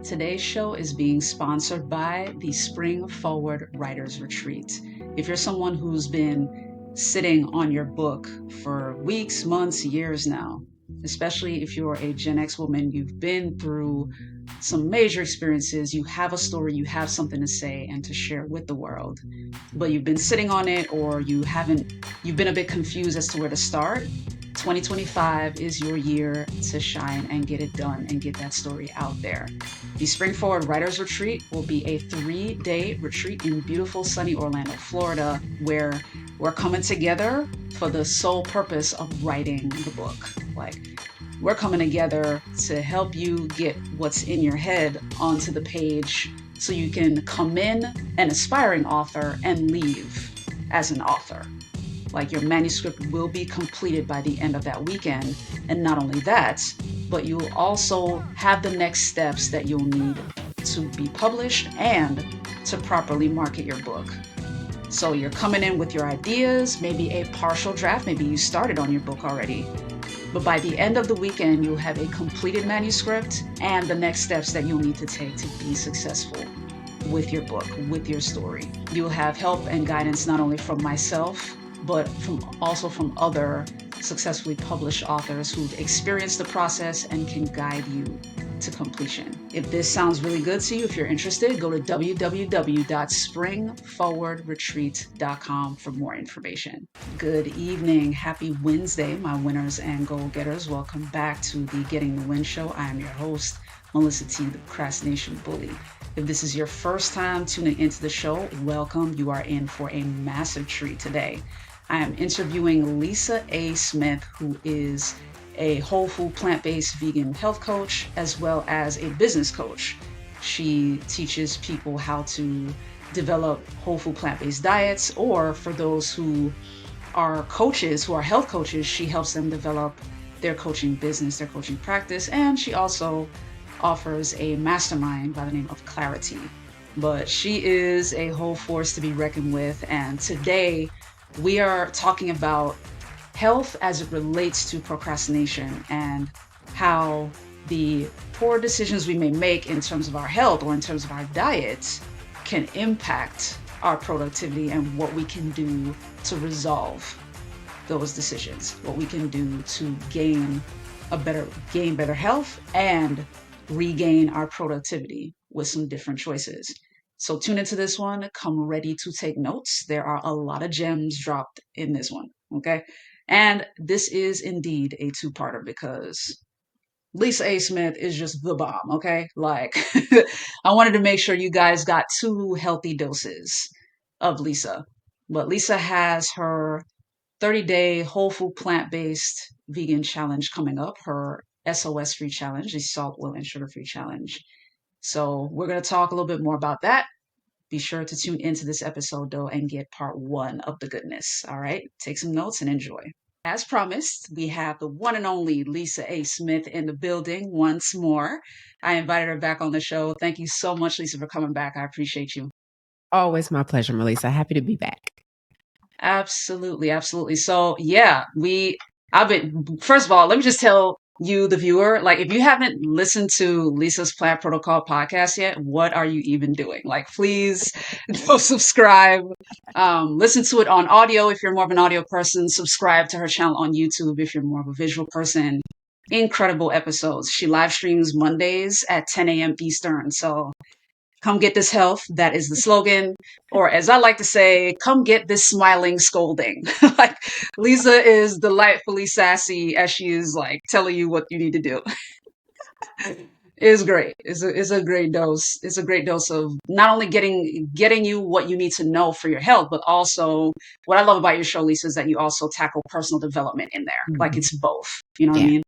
Today's show is being sponsored by the Spring Forward Writers Retreat. If you're someone who's been sitting on your book for weeks, months, years now, especially if you're a Gen X woman, you've been through some major experiences, you have a story, you have something to say and to share with the world, but you've been sitting on it, or you've been a bit confused as to where to start. 2025 is your year to shine and get it done and get that story out there. The Spring Forward Writers Retreat will be a 3-day retreat in beautiful sunny Orlando, Florida, where we're coming together for the sole purpose of writing the book. We're coming together to help you get what's in your head onto the page so you can come in an aspiring author and leave as an author. Your manuscript will be completed by the end of that weekend. And not only that, but you'll also have the next steps that you'll need to be published and to properly market your book. So you're coming in with your ideas, maybe a partial draft, maybe you started on your book already. But by the end of the weekend, you'll have a completed manuscript and the next steps that you'll need to take to be successful with your book, with your story. You'll have help and guidance not only from myself, but also from other successfully published authors who've experienced the process and can guide you to completion. If this sounds really good to you, if you're interested, go to www.springforwardretreat.com for more information. Good evening. Happy Wednesday, my winners and goal-getters. Welcome back to the Getting the Win Show. I am your host, Mellissa T, the procrastination bully. If this is your first time tuning into the show, welcome. You are in for a massive treat today. I am interviewing Mellissa A. Smith, who is a whole food plant-based vegan health coach, as well as a business coach. She teaches people how to develop whole food plant-based diets, or for those who are coaches, who are health coaches, she helps them develop their coaching business, their coaching practice, and she also offers a mastermind by the name of Clarity. But she is a whole force to be reckoned with, and today we are talking about health as it relates to procrastination and how the poor decisions we may make in terms of our health or in terms of our diet can impact our productivity, and what we can do to resolve those decisions, what we can do to gain better health and regain our productivity with some different choices. So tune into this one, come ready to take notes. There are a lot of gems dropped in this one, okay? And this is indeed a two-parter because Mellissa A. Smith is just the bomb, okay? I wanted to make sure you guys got 2 healthy doses of Lisa. But Lisa has her 30-day whole food plant-based vegan challenge coming up, her SOS free challenge, the salt, oil, and sugar free challenge. So we're going to talk a little bit more about that. Be sure to tune into this episode, though, and get part 1 of the goodness. All right, take some notes and enjoy. As promised, we have the one and only Mellissa A. Smith in the building once more. I invited her back on the show. Thank you so much, Lisa, for coming back. I appreciate you. Always my pleasure, Mellissa. Happy to be back. Absolutely, absolutely. So yeah, first of all, let me just tell you, the viewer, if you haven't listened to Lisa's Plant Protocol podcast yet, what are you even doing? Please go subscribe. Listen to it on audio if you're more of an audio person. Subscribe to her channel on YouTube if you're more of a visual person. Incredible episodes. She live streams Mondays at 10 a.m. Eastern. So come get this health. That is the slogan. Or as I like to say, come get this smiling scolding. Lisa is delightfully sassy as she is telling you what you need to do. It's great. It's a great dose. It's a great dose of not only getting you what you need to know for your health, but also what I love about your show, Lisa, is that you also tackle personal development in there. Mm-hmm. It's both. You know what I mean?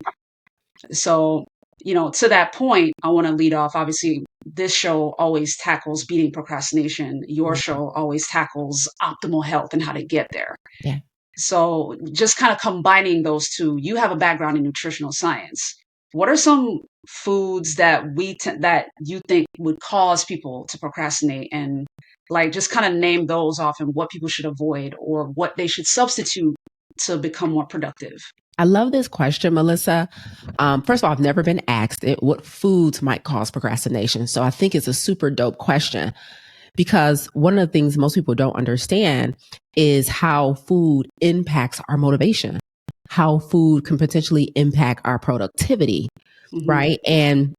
So, to that point, I want to lead off. Obviously, this show always tackles beating procrastination. Your show always tackles optimal health and how to get there. Yeah. So just kind of combining those two, you have a background in nutritional science. What are some foods that that you think would cause people to procrastinate, and just kind of name those off and what people should avoid or what they should substitute to become more productive? I love this question, Mellissa. First of all, I've never been asked it, what foods might cause procrastination. So I think it's a super dope question because one of the things most people don't understand is how food impacts our motivation, how food can potentially impact our productivity, Mm-hmm. right? And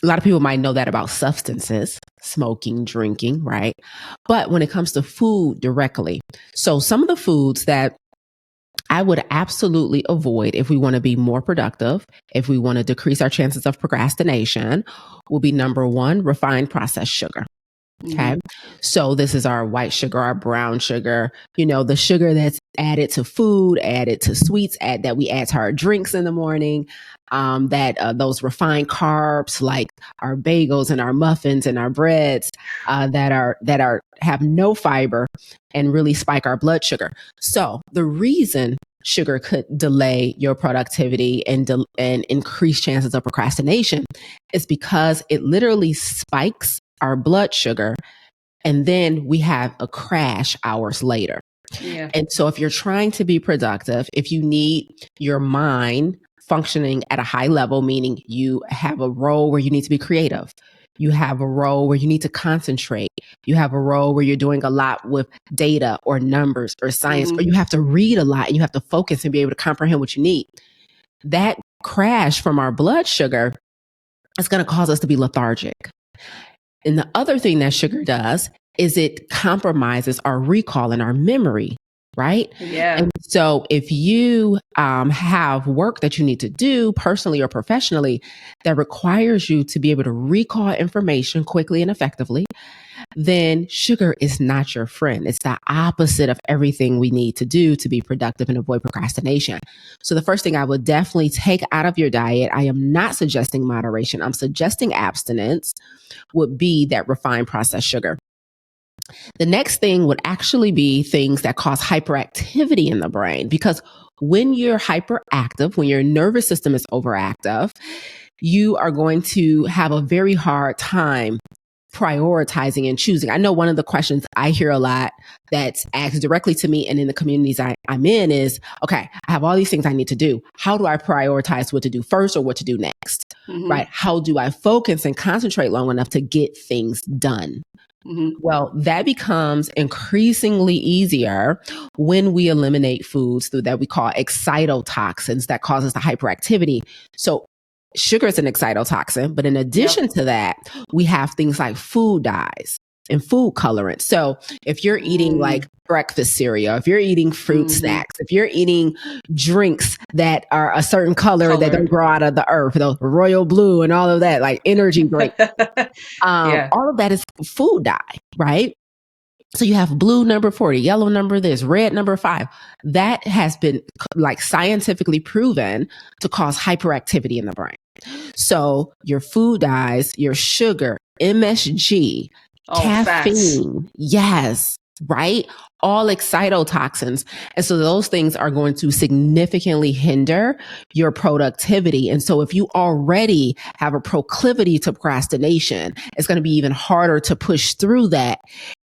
a lot of people might know that about substances, smoking, drinking, right? But when it comes to food directly, so some of the foods that I would absolutely avoid if we want to be more productive, if we want to decrease our chances of procrastination, will be number one, refined processed sugar. Mm-hmm. Okay. So this is our white sugar, our brown sugar, the sugar that's added to food, added to sweets, that we add to our drinks in the morning. That those refined carbs like our bagels and our muffins and our breads that are have no fiber and really spike our blood sugar. So the reason sugar could delay your productivity and increase chances of procrastination is because it literally spikes our blood sugar, and then we have a crash hours later. Yeah. And so if you're trying to be productive, if you need your mind functioning at a high level, meaning you have a role where you need to be creative, you have a role where you need to concentrate, you have a role where you're doing a lot with data or numbers or science, Mm-hmm. or you have to read a lot and you have to focus and be able to comprehend what you need. That crash from our blood sugar is going to cause us to be lethargic. And the other thing that sugar does is it compromises our recall and our memory, right? Yeah. And so if you have work that you need to do personally or professionally that requires you to be able to recall information quickly and effectively, then sugar is not your friend. It's the opposite of everything we need to do to be productive and avoid procrastination. So the first thing I would definitely take out of your diet, I am not suggesting moderation. I'm suggesting abstinence, would be that refined processed sugar. The next thing would actually be things that cause hyperactivity in the brain, because when you're hyperactive, when your nervous system is overactive, you are going to have a very hard time prioritizing and choosing. I know one of the questions I hear a lot that's asked directly to me and in the communities I'm in is, okay, I have all these things I need to do. How do I prioritize what to do first or what to do next? Mm-hmm. Right? How do I focus and concentrate long enough to get things done? Mm-hmm. Well, that becomes increasingly easier when we eliminate foods that we call excitotoxins that causes the hyperactivity. So sugar is an excitotoxin, but in Yep. addition to that, we have things like food dyes and food colorants. So if you're eating like breakfast cereal, if you're eating fruit Mm-hmm. snacks, if you're eating drinks that are a certain color that don't Colored. grow out of the earth, the royal blue and all of that, like energy drink, Yeah. all of that is food dye, right? So you have blue number 40, yellow number this, red number 5. That has been like scientifically proven to cause hyperactivity in the brain. So your food dyes, your sugar, MSG, Oh, facts. caffeine, yes, right? All excitotoxins. And so those things are going to significantly hinder your productivity. And so if you already have a proclivity to procrastination, it's going to be even harder to push through that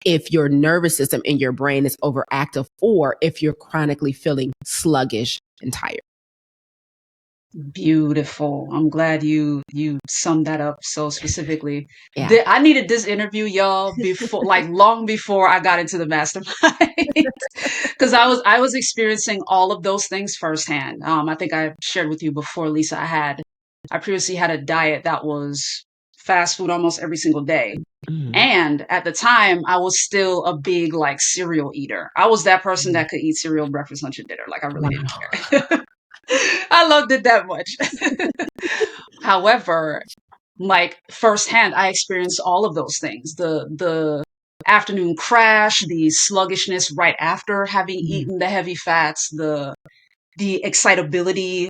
if your nervous system and your brain is overactive, or if you're chronically feeling sluggish and tired. Beautiful. I'm glad you summed that up so specifically. Yeah. I needed this interview, y'all, before, like, long before I got into the mastermind, because I was experiencing all of those things firsthand. I think I shared with you before, Lisa. I previously had a diet that was fast food almost every single day. Mm. And at the time, I was still a big like cereal eater. I was that person that could eat cereal breakfast, lunch, and dinner. Like I really didn't Wow. care. I loved it that much. However, like firsthand, I experienced all of those things. The afternoon crash, the sluggishness right after having Mm. eaten the heavy fats, the excitability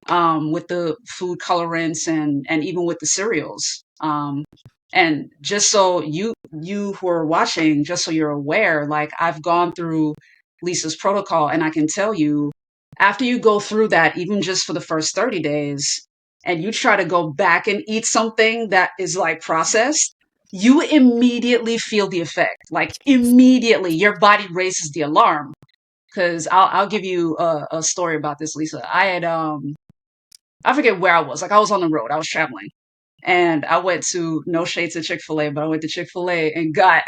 with the food colorants and even with the cereals. And just so you who are watching, just so you're aware, like I've gone through Lisa's protocol, and I can tell you, after you go through that, even just for the first 30 days, and you try to go back and eat something that is like processed, you immediately feel the effect. Like immediately, your body raises the alarm because I'll give you a story about this, Lisa. I had I forget where I was. Like I was on the road. I was traveling, and I went to no shade to Chick-fil-A, but I went to Chick-fil-A and got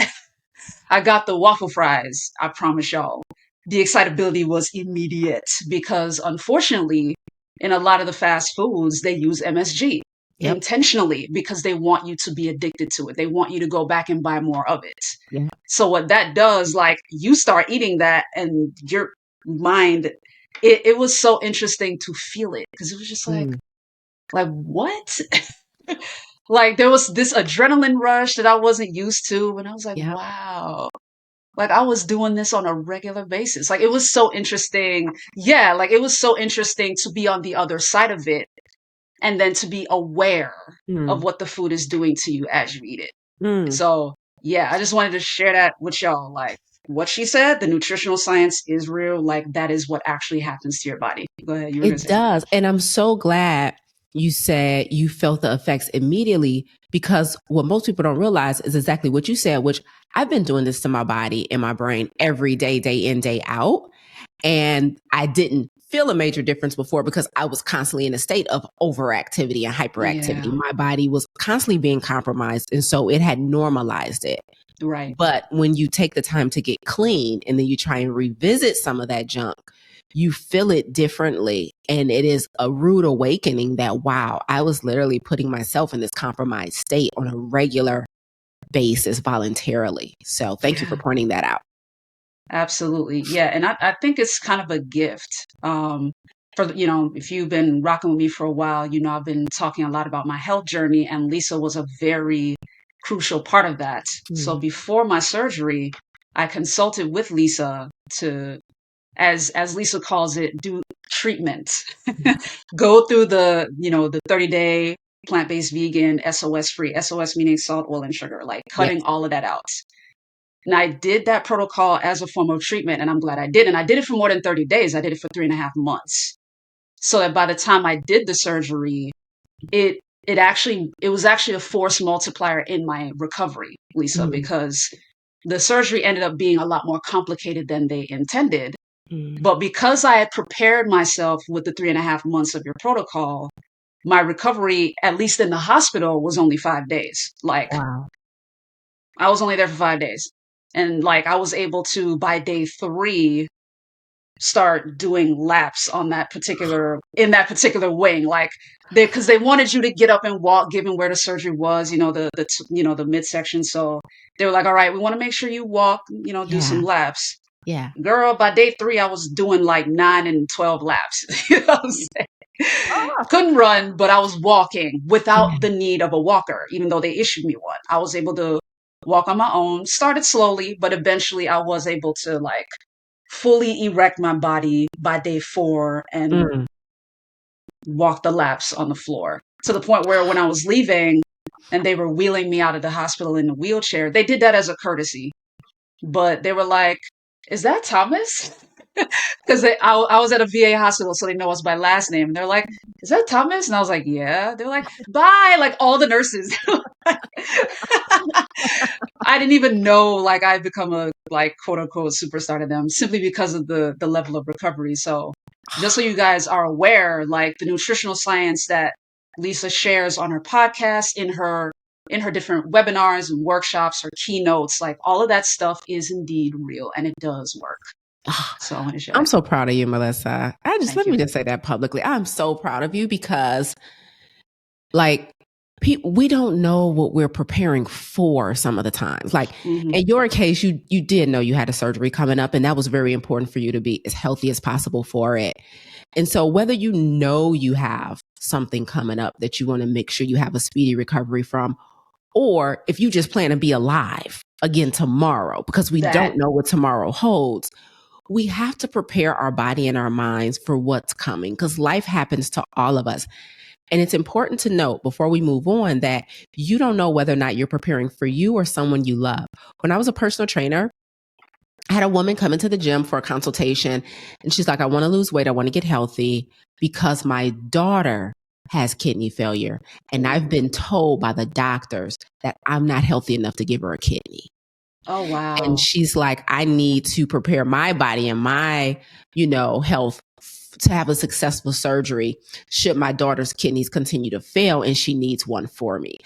I got the waffle fries. I promise y'all. The excitability was immediate because unfortunately, in a lot of the fast foods, they use MSG Yep. intentionally because they want you to be addicted to it. They want you to go back and buy more of it. Yeah. So what that does, like you start eating that and your mind, it was so interesting to feel it because it was just Mm. like what? Like there was this adrenaline rush that I wasn't used to. And I was like, Yep. wow, like I was doing this on a regular basis. Like it was so interesting. Yeah, like it was so interesting to be on the other side of it and then to be aware of Mm. what the food is doing to you as you eat it. Mm. So yeah, I just wanted to share that with y'all. Like what she said, the nutritional science is real. Like that is what actually happens to your body. Go ahead. You were gonna It say something. does. And I'm so glad you said you felt the effects immediately, because what most people don't realize is exactly what you said, which I've been doing this to my body and my brain every day in, day out. And I didn't feel a major difference before because I was constantly in a state of overactivity and hyperactivity. Yeah, My body was constantly being compromised. And so it had normalized it. right. But when you take the time to get clean and then you try and revisit some of that junk, you feel it differently. And it is a rude awakening that, wow, I was literally putting myself in this compromised state on a regular basis voluntarily. So thank you for Yeah, pointing that out. absolutely. Yeah. And I think it's kind of a gift. If you've been rocking with me for a while, I've been talking a lot about my health journey, and Lisa was a very crucial part of that. So Mm. before my surgery, I consulted with Lisa to, as Lisa calls it, do treatment. Go through the 30-day plant-based vegan SOS free, SOS meaning salt, oil, and sugar, like Yes. cutting all of that out. And I did that protocol as a form of treatment, and I'm glad I did. And I did it for more than 30 days. I did it for 3.5 months. So that by the time I did the surgery, it it was actually a force multiplier in my recovery, Lisa, Mm. because the surgery ended up being a lot more complicated than they intended. Mm. But because I had prepared myself with the 3.5 months of your protocol, my recovery, at least in the hospital, was only 5 days. Like Wow. I was only there for 5 days. And like I was able to, by day three, start doing laps on in that particular wing. Like because they wanted you to get up and walk, given where the surgery was, the midsection. So they were like, all right, we want to make sure you walk, do some Yeah. laps. Yeah. Girl, by day three, I was doing like 9 and 12 laps. You know what I'm saying? Oh, Couldn't run, but I was walking without yeah. the need of a walker, even though they issued me one. I was able to walk on my own, started slowly, but eventually I was able to like fully erect my body by day four and Mm. walk the laps on the floor to the point where when I was leaving and they were wheeling me out of the hospital in a wheelchair, they did that as a courtesy, but they were like, is that Thomas? Because I was at a VA hospital, so they know us by last name. And they're like, is that Thomas? And I was like, yeah. They're like, bye. Like all the nurses. I didn't even know like I'd become a like quote unquote superstar to them simply because of the level of recovery. So just so you guys are aware, like the nutritional science that Lisa shares on her podcast, in her different webinars and workshops, her keynotes, like all of that stuff is indeed real and it does work. So I want to share I'm that. so proud of you, Mellissa. Thank Let me you. just say that publicly. I'm so proud of you because, like, we don't know what we're preparing for some of the times. Like Hmm. in your case, you did know you had a surgery coming up, and that was very important for you to be as healthy as possible for it. And so, whether you know you have something coming up that you want to make sure you have a speedy recovery from, or if you just plan to be alive again tomorrow, because we don't That know what tomorrow holds, we have to prepare our body and our minds for what's coming because life happens to all of us. And it's important to note before we move on that you don't know whether or not you're preparing for you or someone you love. When I was a personal trainer, I had a woman come into the gym for a consultation, and she's like, I want to lose weight. I want to get healthy because my daughter has kidney failure. And I've Ooh. been told by the doctors that I'm not healthy enough to give her a kidney. Oh, And wow. she's like, I need to prepare my body and my, health to have a successful surgery should my daughter's kidneys continue to fail and she needs one for me.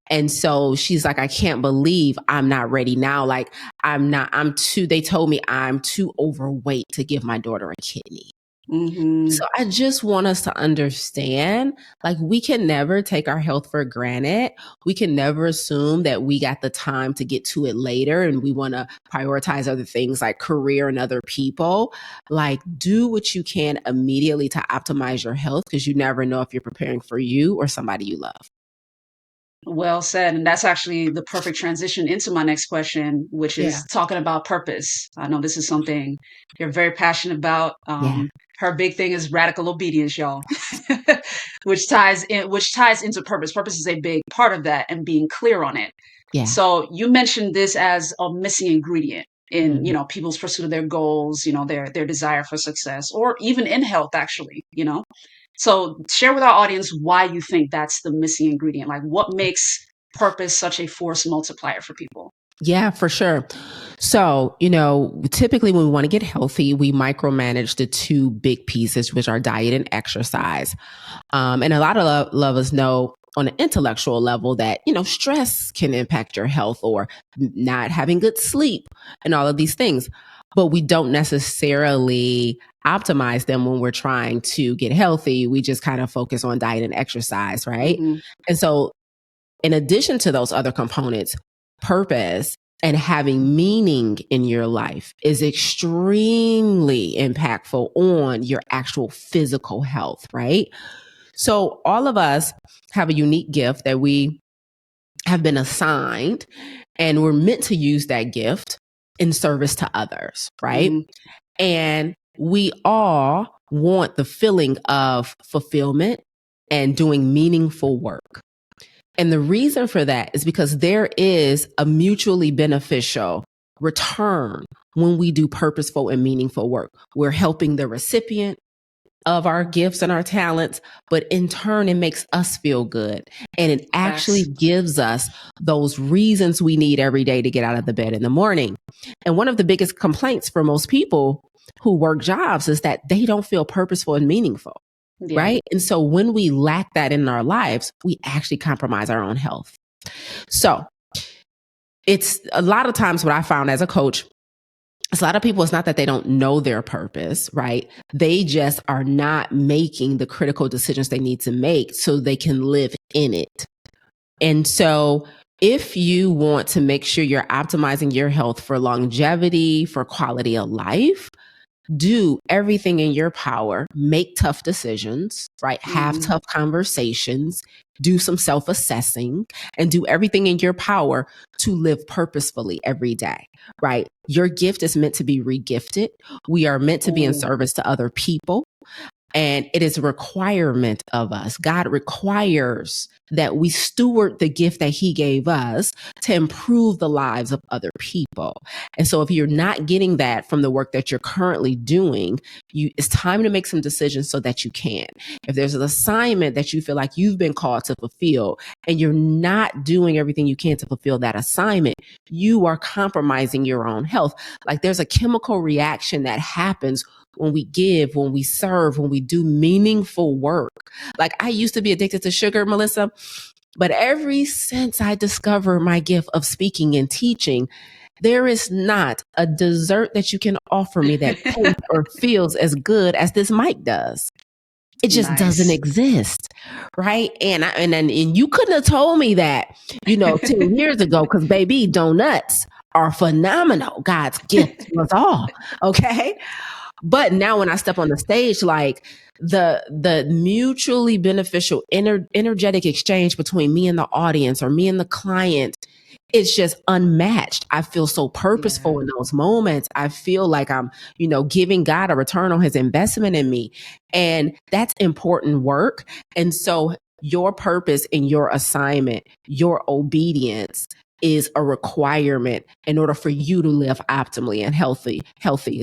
And so she's like, I can't believe I'm not ready now. Like, they told me I'm too overweight to give my daughter a kidney. So Hmm. I just want us to understand, like, we can never take our health for granted. We can never assume that we got the time to get to it later and we want to prioritize other things like career and other people. Like, do what you can immediately to optimize your health because you never know if you're preparing for you or somebody you love. Well said. And that's actually the perfect transition into my next question, which Yeah. is talking about purpose. I know this is something you're very passionate about. Yeah. Her big thing is radical obedience, y'all, which ties into purpose. Purpose is a big part of that and being clear on it. Yeah. So you mentioned this as a missing ingredient in, Mhm. people's pursuit of their goals, their desire for success, or even in health, actually. So share with our audience why you think that's the missing ingredient. Like what makes purpose such a force multiplier for people? Yeah, for sure. So, typically when we want to get healthy, we micromanage the two big pieces, which are diet and exercise. And a lot of lovers know on an intellectual level that, stress can impact your health or not having good sleep and all of these things. But we don't necessarily optimize them when we're trying to get healthy. We just kind of focus on diet and exercise, right? Hmm. And so in addition to those other components, purpose and having meaning in your life is extremely impactful on your actual physical health, right? So, all of us have a unique gift that we have been assigned, and we're meant to use that gift in service to others, right? Hmm. And we all want the feeling of fulfillment and doing meaningful work. And the reason for that is because there is a mutually beneficial return when we do purposeful and meaningful work. We're helping the recipient of our gifts and our talents, but in turn, it makes us feel good. And it actually Facts. gives us those reasons we need every day to get out of the bed in the morning. And one of the biggest complaints for most people who work jobs is that they don't feel purposeful and meaningful. Yeah. Right. And so when we lack that in our lives, we actually compromise our own health. So it's a lot of times what I found as a coach, it's a lot of people, it's not that they don't know their purpose, right? They just are not making the critical decisions they need to make so they can live in it. And so if you want to make sure you're optimizing your health for longevity, for quality of life, do everything in your power, make tough decisions, right? Have Hmm. tough conversations, do some self assessing, and do everything in your power to live purposefully every day, right? Your gift is meant to be regifted. We are meant to be in Ooh. service to other people. And it is a requirement of us. God requires that we steward the gift that He gave us to improve the lives of other people. And so, if you're not getting that from the work that you're currently doing, it's time to make some decisions so that you can. If there's an assignment that you feel like you've been called to fulfill and you're not doing everything you can to fulfill that assignment, you are compromising your own health. Like there's a chemical reaction that happens when we give, when we serve, when we do meaningful work. Like I used to be addicted to sugar, Mellissa, but ever since I discovered my gift of speaking and teaching, there is not a dessert that you can offer me that tastes or feels as good as this mic does. It just doesn't Nice. exist, right? And you couldn't have told me that, 10 years ago, because baby, donuts are phenomenal. God's gift to us all. Okay. But now when I step on the stage, like the mutually beneficial energetic exchange between me and the audience or me and the client, it's just unmatched. I feel so Yeah. purposeful in those moments. I feel like I'm, giving God a return on His investment in me. And that's important work. And so your purpose and your assignment, your obedience is a requirement in order for you to live optimally and healthy.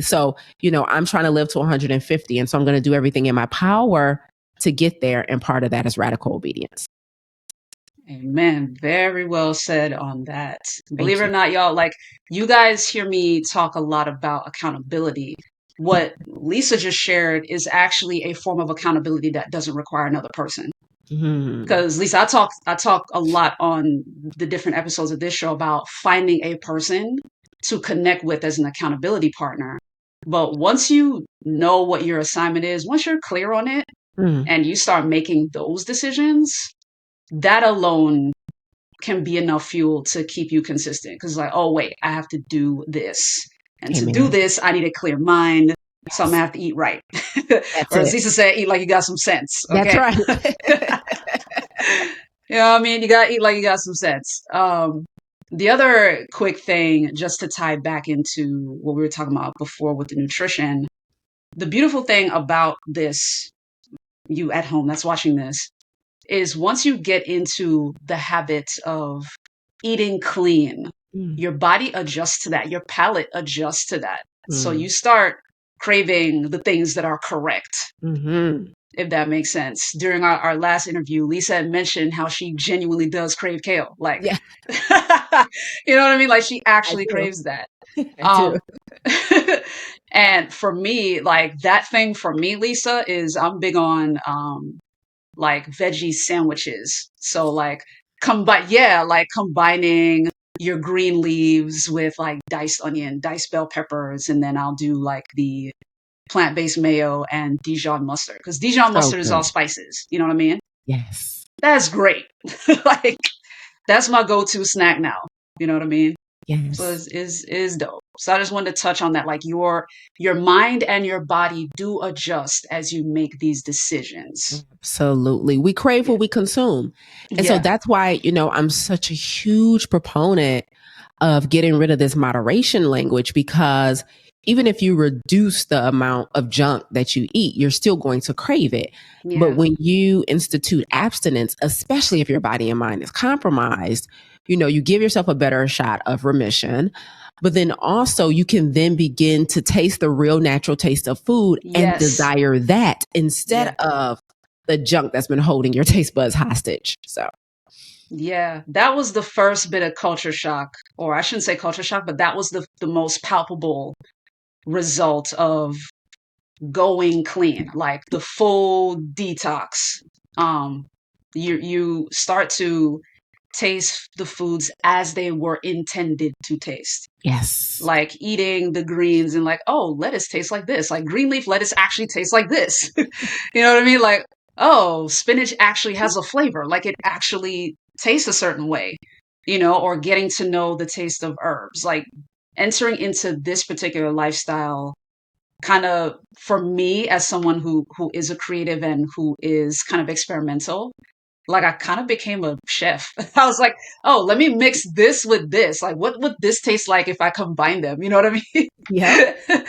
So, I'm trying to live to 150. And so I'm going to do everything in my power to get there. And part of that is radical obedience. Amen. Very well said on that. Believe Thank it or you. not, y'all, like you guys hear me talk a lot about accountability. What Lisa just shared is actually a form of accountability that doesn't require another person. Mm, Because Lisa, I talk a lot on the different episodes of this show about finding a person to connect with as an accountability partner. But once you know what your assignment is, once you're clear on it mm. and you start making those decisions, that alone can be enough fuel to keep you consistent. Because like, oh wait, I have to do this, and to do Amen. this, I need a clear mind. So I'm gonna Yes. have to eat right, That's or as it. Lisa said, eat like you got some sense. That's Okay, right. you know what I mean? You gotta eat like you got some sense. The other quick thing, just to tie back into what we were talking about before with the nutrition, the beautiful thing about this, you at home that's watching this, is once you get into the habit of eating clean, Mm, your body adjusts to that, your palate adjusts to that. So mm, you start craving the things that are correct, mm-hmm. if that makes sense. During our last interview, Lisa had mentioned how she genuinely does crave kale. Like, Yeah, you know what I mean? Like, she I actually do. craves that. I do. Um, and for me, like, that thing for me, Lisa, is I'm big on like veggie sandwiches. So like like combining your green leaves with like diced onion, diced bell peppers, and then I'll do like the plant-based mayo and Dijon mustard because Dijon So mustard is all good. spices. You know what I mean? Yes. That's great. Like that's my go-to snack now. You know what I mean? So Yes. is dope. So I just wanted to touch on that. Like your mind and your body do adjust as you make these decisions. Absolutely. We crave Yeah. what we consume. And so Yeah. that's why, I'm such a huge proponent of getting rid of this moderation language because even if you reduce the amount of junk that you eat, you're still going to crave it. But Yeah. when you institute abstinence, especially if your body and mind is compromised, you give yourself a better shot of remission. But then also you can then begin to taste the real natural taste of food and Yes. desire that instead Yeah. of the junk that's been holding your taste buds hostage. So, Yeah. That was the first bit of culture shock, or I shouldn't say culture shock, but that was the most palpable result of going clean, like the full detox. Um, you start to taste the foods as they were intended to taste. yes. Like eating the greens and like, oh, lettuce tastes like this. Like green leaf lettuce actually tastes like this. You know what I mean? Like, oh, spinach actually has a flavor. Like it actually tastes a certain way, or getting to know the taste of herbs. Like entering into this particular lifestyle kind of for me as someone who is a creative and who is kind of experimental, like I kind of became a chef. I was like, oh, let me mix this with this. Like, what would this taste like if I combine them? You know what I Yep. mean?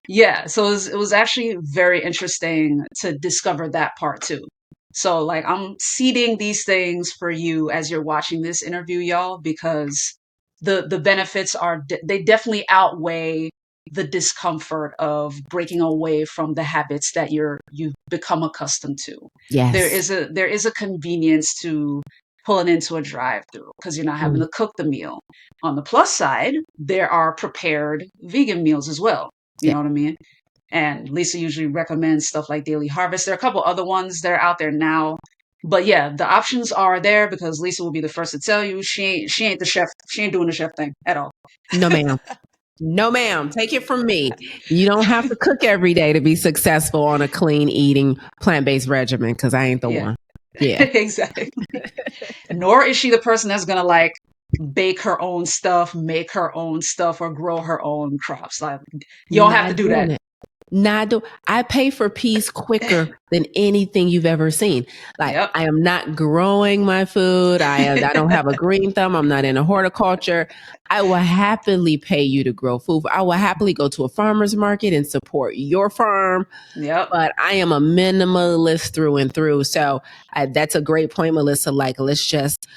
Yeah. So it was actually very interesting to discover that part too. So like I'm seeding these things for you as you're watching this interview, y'all, because the benefits they definitely outweigh the discomfort of breaking away from the habits that you've become accustomed to. There Yes. is a convenience to pulling into a drive-through because you're not having Mm, to cook the meal. On the plus side, there are prepared vegan meals as well. You yeah. know what I mean? And Lisa usually recommends stuff like Daily Harvest. There are a couple other ones that are out there now. But yeah, the options are there because Lisa will be the first to tell you she ain't the chef. She ain't doing the chef thing at all. No, ma'am. No, ma'am. Take it from me. You don't have to cook every day to be successful on a clean eating, plant based regimen because I ain't the Yeah, one. Yeah. exactly. Nor is she the person that's gonna like bake her own stuff, make her own stuff, or grow her own crops. Like you don't have to Not do that. doing it. Not do I pay for peace quicker than anything you've ever seen. Like Yep. I am not growing my food. I don't have a green thumb. I'm not in a horticulture. I will happily pay you to grow food. I will happily go to a farmer's market and support your farm, Yep. but I am a minimalist through and through. So that's a great point, Mellissa. Like, let's just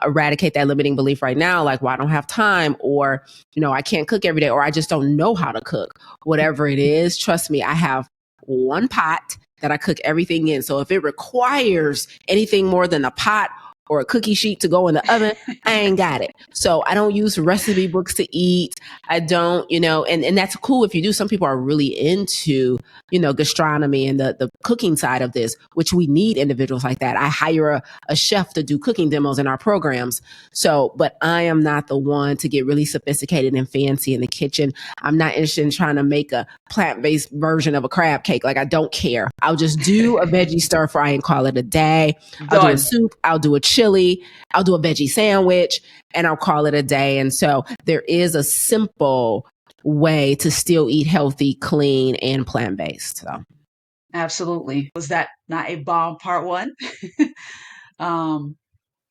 eradicate that limiting belief right now. Like, well, I don't have time, or, I can't cook every day, or I just don't know how to cook. Whatever it is, trust me, I have one pot that I cook everything in. So if it requires anything more than a pot or a cookie sheet to go in the oven. I ain't got it. So I don't use recipe books to eat. I don't, and that's cool if you do. Some people are really into, gastronomy and the cooking side of this, which we need individuals like that. I hire a chef to do cooking demos in our programs. So, but I am not the one to get really sophisticated and fancy in the kitchen. I'm not interested in trying to make a plant-based version of a crab cake. Like, I don't care. I'll just do a veggie stir fry and call it a day. I'll do a Done. soup. I'll do a chili. I'll do a veggie sandwich and I'll call it a day. And so there is a simple way to still eat healthy, clean, and plant-based. So. Absolutely. Was that not a bomb part one?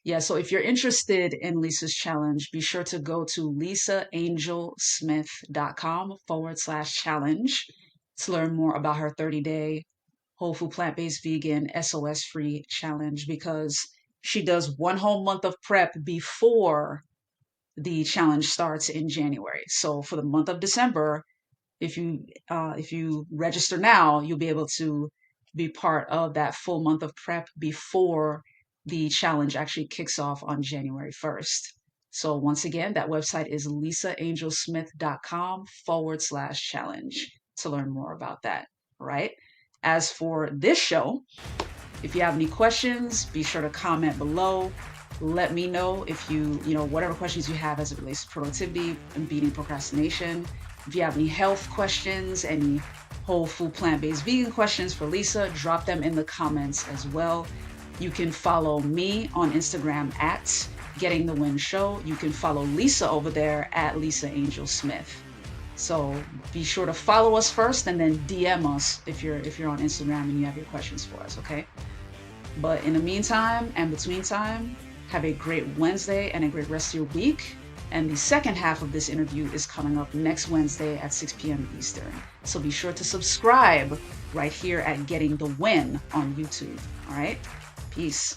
Yeah, so if you're interested in Lisa's challenge, be sure to go to lisaangelsmith.com/challenge to learn more about her 30-day whole food plant-based vegan SOS free challenge, because she does one whole month of prep before the challenge starts in January. So for the month of December, if you register now, you'll be able to be part of that full month of prep before the challenge actually kicks off on January 1st. So once again, that website is lisaangelsmith.com/challenge to learn more about that. All right. As for this show, if you have any questions, be sure to comment below. Let me know if whatever questions you have as it relates to productivity and beating procrastination. If you have any health questions, any whole food plant-based vegan questions for Lisa, drop them in the comments as well. You can follow me on Instagram at Getting the Win Show. You can follow Lisa over there at Lisa Angel Smith. So be sure to follow us first and then DM us if you're on Instagram and you have your questions for us, okay? But in the meantime and between time, have a great Wednesday and a great rest of your week. And the second half of this interview is coming up next Wednesday at 6 p.m. Eastern. So be sure to subscribe right here at Getting the Win on YouTube. All right? Peace.